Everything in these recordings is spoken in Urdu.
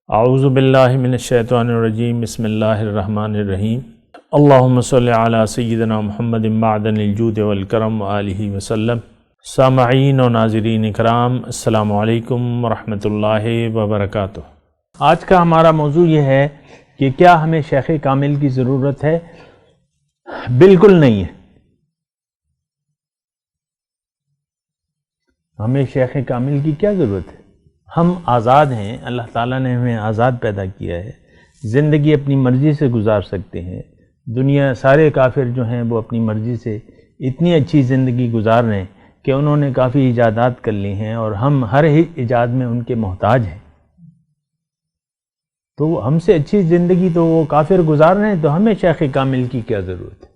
اعوذ باللہ من الشیطان الرجیم، بسم اللہ الرحمن الرحیم۔ اللہم صلی علی سیدنا محمد معدن الجود والکرم وآلہ وسلم۔ سامعین و ناظرین اکرام، السلام علیکم ورحمۃ اللہ وبرکاتہ۔ آج کا ہمارا موضوع یہ ہے کہ کیا ہمیں شیخ کامل کی ضرورت ہے؟ بالکل نہیں ہے۔ ہمیں شیخ کامل کی کیا ضرورت ہے؟ ہم آزاد ہیں، اللہ تعالیٰ نے ہمیں آزاد پیدا کیا ہے، زندگی اپنی مرضی سے گزار سکتے ہیں۔ دنیا سارے کافر جو ہیں وہ اپنی مرضی سے اتنی اچھی زندگی گزار رہے ہیں کہ انہوں نے کافی ایجادات کر لی ہیں اور ہم ہر ایجاد میں ان کے محتاج ہیں۔ تو ہم سے اچھی زندگی تو وہ کافر گزار رہے ہیں، تو ہمیں شیخ کامل کی کیا ضرورت ہے؟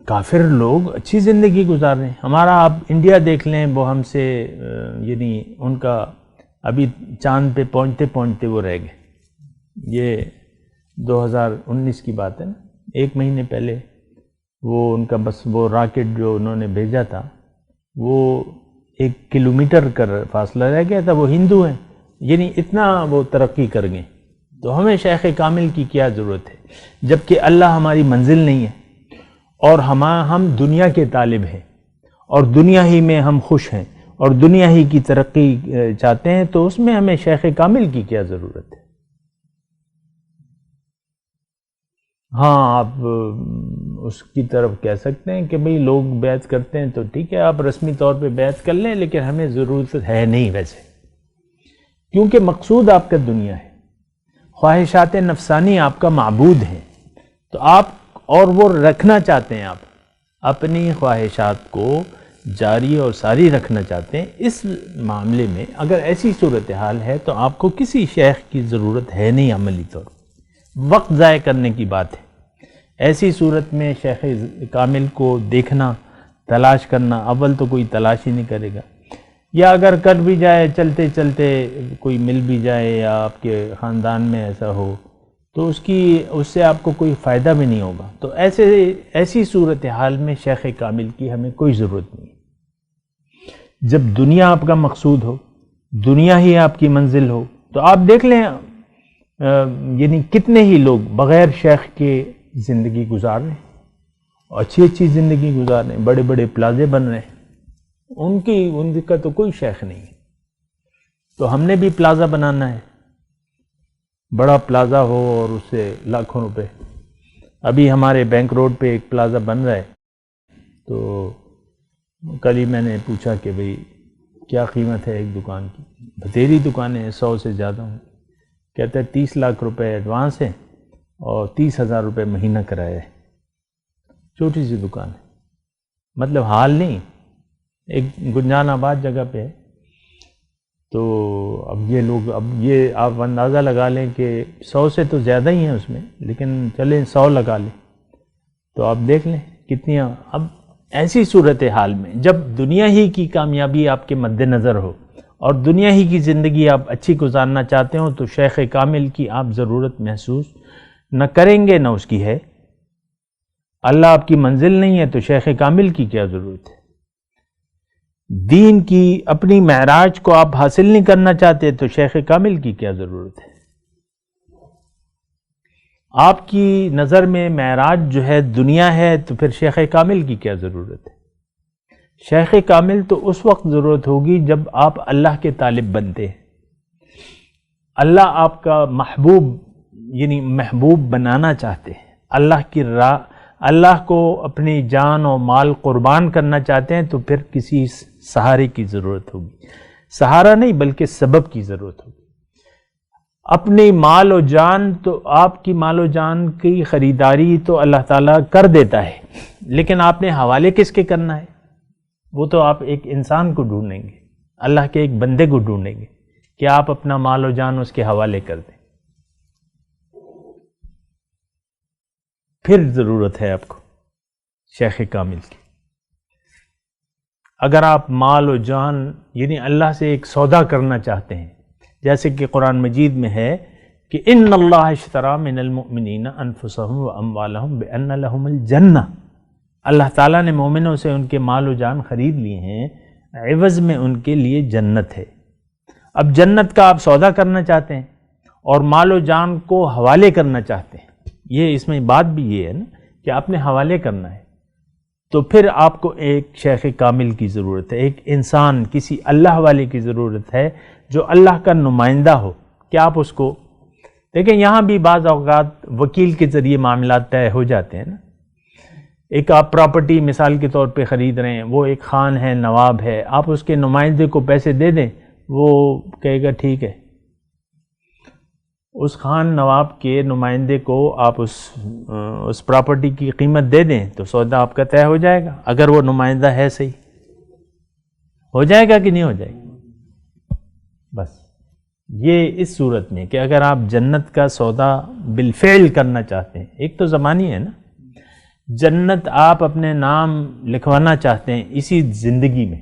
کافر لوگ اچھی زندگی گزار رہے ہیں۔ ہمارا آپ انڈیا دیکھ لیں، وہ ہم سے یعنی ان کا ابھی چاند پہ پہنچتے پہنچتے وہ رہ گئے۔ یہ 2019 کی بات ہے نا، 1 مہینے پہلے وہ ان کا بس وہ راکٹ جو انہوں نے بھیجا تھا وہ 1 کلومیٹر کا فاصلہ رہ گیا تھا۔ وہ ہندو ہیں، یعنی اتنا وہ ترقی کر گئے۔ تو ہمیں شیخ کامل کی کیا ضرورت ہے جبکہ اللہ ہماری منزل نہیں ہے اور ہم دنیا کے طالب ہیں اور دنیا ہی میں ہم خوش ہیں اور دنیا ہی کی ترقی چاہتے ہیں، تو اس میں ہمیں شیخ کامل کی کیا ضرورت ہے؟ ہاں، آپ اس کی طرف کہہ سکتے ہیں کہ بھئی لوگ بیعت کرتے ہیں تو ٹھیک ہے، آپ رسمی طور پہ بیعت کر لیں، لیکن ہمیں ضرورت ہے نہیں ویسے، کیونکہ مقصود آپ کا دنیا ہے، خواہشات نفسانی آپ کا معبود ہے، تو آپ اور وہ رکھنا چاہتے ہیں، آپ اپنی خواہشات کو جاری اور ساری رکھنا چاہتے ہیں۔ اس معاملے میں اگر ایسی صورتحال ہے تو آپ کو کسی شیخ کی ضرورت ہے نہیں، عملی طور وقت ضائع کرنے کی بات ہے۔ ایسی صورت میں شیخ کامل کو دیکھنا، تلاش کرنا، اول تو کوئی تلاش ہی نہیں کرے گا، یا اگر کر بھی جائے چلتے چلتے کوئی مل بھی جائے یا آپ کے خاندان میں ایسا ہو تو اس سے آپ کو کوئی فائدہ بھی نہیں ہوگا۔ تو ایسی صورتحال میں شیخ کامل کی ہمیں کوئی ضرورت نہیں ہے۔ جب دنیا آپ کا مقصود ہو، دنیا ہی آپ کی منزل ہو، تو آپ دیکھ لیں یعنی کتنے ہی لوگ بغیر شیخ کے زندگی گزار رہے ہیں، اچھی اچھی زندگی گزار رہے ہیں، بڑے بڑے پلازے بن رہے ہیں، ان کا تو کوئی شیخ نہیں ہے۔ تو ہم نے بھی پلازا بنانا ہے، بڑا پلازا ہو اور اس سے لاکھوں روپے۔ ابھی ہمارے بینک روڈ پہ ایک پلازا بن رہا ہے، تو کل ہی میں نے پوچھا کہ بھئی کیا قیمت ہے ایک دکان کی؟ بتیری دکانیں 100 سے زیادہ ہوں۔ کہتا ہے 30 لاکھ روپے ایڈوانس ہے اور 30,000 روپے مہینہ کرایہ ہے۔ چھوٹی سی دکان ہے، مطلب حال نہیں، ایک گنجان آباد جگہ پہ ہے۔ تو اب یہ آپ اندازہ لگا لیں کہ 100 سے تو زیادہ ہی ہیں اس میں، لیکن چلیں 100 لگا لیں، تو آپ دیکھ لیں کتنی۔ اب ایسی صورتحال میں جب دنیا ہی کی کامیابی آپ کے مد نظر ہو اور دنیا ہی کی زندگی آپ اچھی گزارنا چاہتے ہو، تو شیخ کامل کی آپ ضرورت محسوس نہ کریں گے نہ اس کی ہے۔ اللہ آپ کی منزل نہیں ہے تو شیخ کامل کی کیا ضرورت ہے؟ دین کی اپنی معراج کو آپ حاصل نہیں کرنا چاہتے تو شیخ کامل کی کیا ضرورت ہے؟ آپ کی نظر میں معراج جو ہے دنیا ہے، تو پھر شیخ کامل کی کیا ضرورت ہے؟ شیخ کامل تو اس وقت ضرورت ہوگی جب آپ اللہ کے طالب بنتے ہیں، اللہ آپ کا محبوب یعنی محبوب بنانا چاہتے ہیں، اللہ کی راہ، اللہ کو اپنی جان و مال قربان کرنا چاہتے ہیں، تو پھر کسی سہارے کی ضرورت ہوگی۔ سہارا نہیں بلکہ سبب کی ضرورت ہوگی۔ اپنی مال و جان، تو آپ کی مال و جان کی خریداری تو اللہ تعالیٰ کر دیتا ہے، لیکن آپ نے حوالے کس کے کرنا ہے؟ وہ تو آپ ایک انسان کو ڈھونڈیں گے، اللہ کے ایک بندے کو ڈھونڈیں گے کہ آپ اپنا مال و جان اس کے حوالے کر دیں، پھر ضرورت ہے آپ کو شیخ کامل کی۔ اگر آپ مال و جان یعنی اللہ سے ایک سودا کرنا چاہتے ہیں، جیسے کہ قرآن مجید میں ہے کہ ان اللہ اشتری من المؤمنین انفسهم واموالهم بان لهم الجنہ، اللہ تعالیٰ نے مومنوں سے ان کے مال و جان خرید لیے ہیں عوض میں ان کے لیے جنت ہے۔ اب جنت کا آپ سودا کرنا چاہتے ہیں اور مال و جان کو حوالے کرنا چاہتے ہیں، یہ اس میں بات بھی یہ ہے نا کہ آپ نے حوالے کرنا ہے، تو پھر آپ کو ایک شیخ کامل کی ضرورت ہے، ایک انسان، کسی اللہ والے کی ضرورت ہے جو اللہ کا نمائندہ ہو کہ آپ اس کو دیکھیں۔ یہاں بھی بعض اوقات وکیل کے ذریعے معاملات طے ہو جاتے ہیں نا۔ ایک آپ پراپرٹی مثال کے طور پہ خرید رہے ہیں، وہ ایک خان ہے، نواب ہے، آپ اس کے نمائندے کو پیسے دے دیں، وہ کہے گا ٹھیک ہے۔ اس خان نواب کے نمائندے کو آپ اس پراپرٹی کی قیمت دے دیں تو سودا آپ کا طے ہو جائے گا، اگر وہ نمائندہ ہے صحیح۔ ہو جائے گا کہ نہیں ہو جائے گا؟ بس یہ اس صورت میں کہ اگر آپ جنت کا سودا بالفعل کرنا چاہتے ہیں، ایک تو زمانی ہے نا، جنت آپ اپنے نام لکھوانا چاہتے ہیں اسی زندگی میں،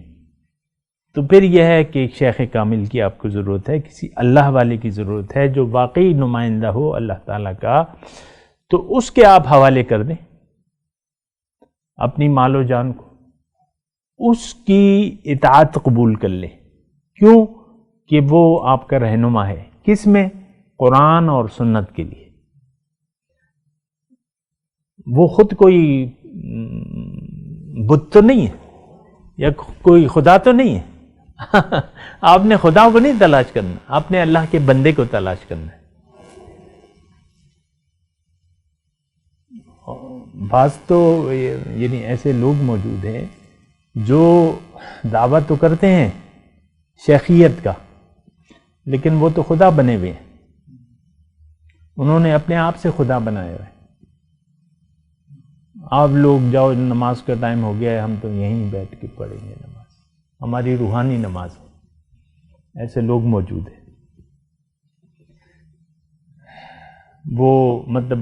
تو پھر یہ ہے کہ ایک شیخ کامل کی آپ کو ضرورت ہے، کسی اللہ والے کی ضرورت ہے جو واقعی نمائندہ ہو اللہ تعالیٰ کا، تو اس کے آپ حوالے کر دیں اپنی مال و جان کو، اس کی اطاعت قبول کر لیں۔ کیوں کہ وہ آپ کا رہنما ہے، کس میں؟ قرآن اور سنت کے لیے۔ وہ خود کوئی بت تو نہیں ہے یا کوئی خدا تو نہیں ہے۔ آپ نے خدا کو نہیں تلاش کرنا، آپ نے اللہ کے بندے کو تلاش کرنا ہے۔ بعض تو یعنی ایسے لوگ موجود ہیں جو دعویٰ تو کرتے ہیں شیخیت کا، لیکن وہ تو خدا بنے ہوئے ہیں، انہوں نے اپنے آپ سے خدا بنایا ہوا ہے۔ آپ لوگ جاؤ، نماز کا ٹائم ہو گیا ہے، ہم تو یہیں بیٹھ کے پڑھیں گے نماز، ہماری روحانی نماز ہے۔ ایسے لوگ موجود ہیں، وہ مطلب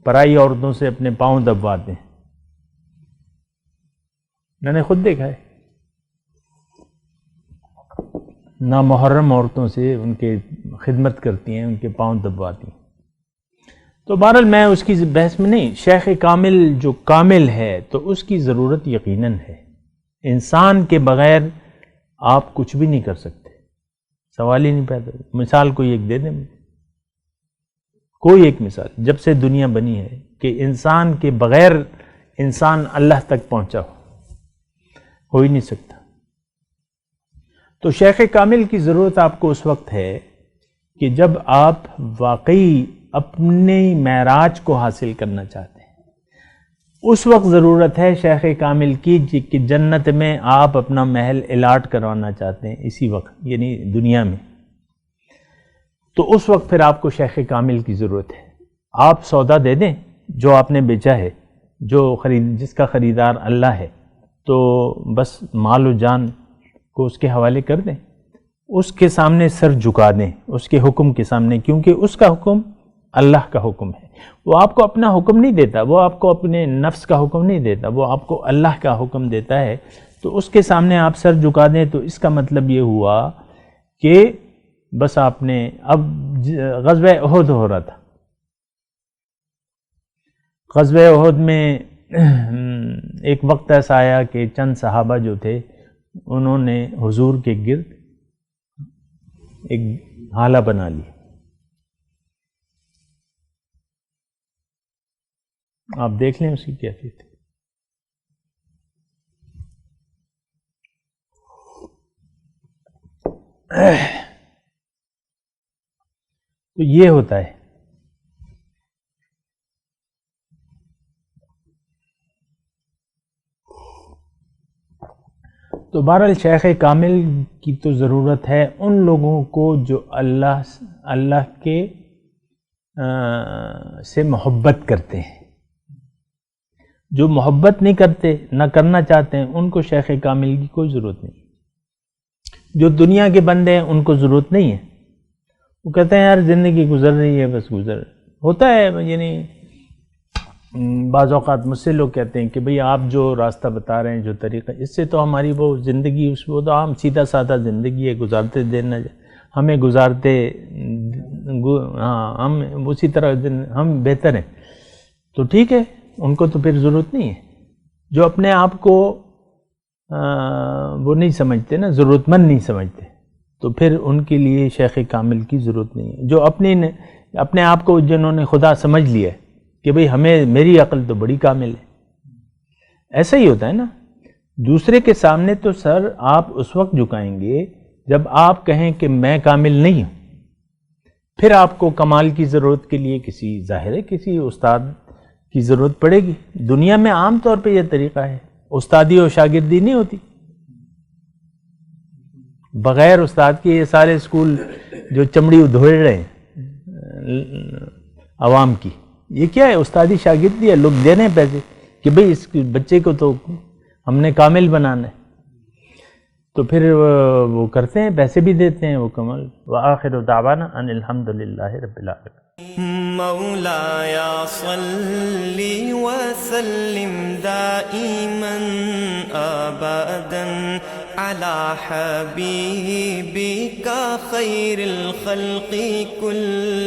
پرائی عورتوں سے اپنے پاؤں دبواتے ہیں، میں نے خود دیکھا ہے، نامحرم عورتوں سے ان کے خدمت کرتی ہیں، ان کے پاؤں دبواتی ہیں۔ تو بہرحال میں اس کی بحث میں نہیں، شیخ کامل جو کامل ہے تو اس کی ضرورت یقیناً ہے۔ انسان کے بغیر آپ کچھ بھی نہیں کر سکتے، سوال ہی نہیں پیدا۔ مثال کوئی ایک دے دیں، کوئی ایک مثال جب سے دنیا بنی ہے کہ انسان کے بغیر انسان اللہ تک پہنچا ہو ہی نہیں سکتا۔ تو شیخ کامل کی ضرورت آپ کو اس وقت ہے کہ جب آپ واقعی اپنی معراج کو حاصل کرنا چاہتے ہیں، اس وقت ضرورت ہے شیخ کامل کی کہ جنت میں آپ اپنا محل الاٹ کروانا چاہتے ہیں اسی وقت، یعنی دنیا میں، تو اس وقت پھر آپ کو شیخ کامل کی ضرورت ہے۔ آپ سودا دے دیں جو آپ نے بیچا ہے، جس کا خریدار اللہ ہے، تو بس مال و جان کو اس کے حوالے کر دیں، اس کے سامنے سر جھکا دیں، اس کے حکم کے سامنے، کیونکہ اس کا حکم اللہ کا حکم ہے۔ وہ آپ کو اپنا حکم نہیں دیتا، وہ آپ کو اپنے نفس کا حکم نہیں دیتا، وہ آپ کو اللہ کا حکم دیتا ہے، تو اس کے سامنے آپ سر جھکا دیں۔ تو اس کا مطلب یہ ہوا کہ بس آپ نے، اب غزوہ احد ہو رہا تھا، غزوہ احد میں ایک وقت ایسا آیا کہ چند صحابہ جو تھے انہوں نے حضور کے گرد ایک حالہ بنا لی۔ آپ دیکھ لیں اس کی کیفیت۔ تو یہ ہوتا ہے۔ تو بہرحال شیخ کامل کی تو ضرورت ہے ان لوگوں کو جو اللہ کے سے محبت کرتے ہیں۔ جو محبت نہیں کرتے، نہ کرنا چاہتے ہیں، ان کو شیخ کامل کی کوئی ضرورت نہیں۔ جو دنیا کے بندے ہیں ان کو ضرورت نہیں ہے، وہ کہتے ہیں یار زندگی گزر رہی ہے، بس گزر ہوتا ہے۔ یعنی بعض اوقات مجھ سے لوگ کہتے ہیں کہ بھئی آپ جو راستہ بتا رہے ہیں، جو طریقہ، اس سے تو ہماری وہ زندگی، وہ تو عام سیدھا سادہ زندگی ہے، گزارتے دینا ہمیں گزارتے، ہاں ہم اسی طرح ہم بہتر ہیں۔ تو ٹھیک ہے، ان کو تو پھر ضرورت نہیں ہے۔ جو اپنے آپ کو وہ نہیں سمجھتے نا، ضرورت مند نہیں سمجھتے، تو پھر ان کے لیے شیخ کامل کی ضرورت نہیں ہے. جو اپنے آپ کو جنہوں نے خدا سمجھ لیا کہ بھئی میری عقل تو بڑی کامل ہے، ایسا ہی ہوتا ہے نا. دوسرے کے سامنے تو سر آپ اس وقت جھکائیں گے جب آپ کہیں کہ میں کامل نہیں ہوں. پھر آپ کو کمال کی ضرورت کے لیے ظاہر ہے کسی استاد کی ضرورت پڑے گی. دنیا میں عام طور پہ یہ طریقہ ہے، استادی اور شاگردی نہیں ہوتی. بغیر استاد کے یہ سارے اسکول جو چمڑی ادھوڑ رہے ہیں عوام کی، یہ کیا ہے؟ استادی شاگردی ہے. لوگ دے رہے ہیں پیسے کہ بھئی اس بچے کو تو ہم نے کامل بنانا ہے، تو پھر وہ کرتے ہیں، پیسے بھی دیتے ہیں وہ کمال. وآخر دعوانا ان الحمدللہ رب العالمین. مولاي صل وسلم دائما ابدا على حبيبك خير الخلق كل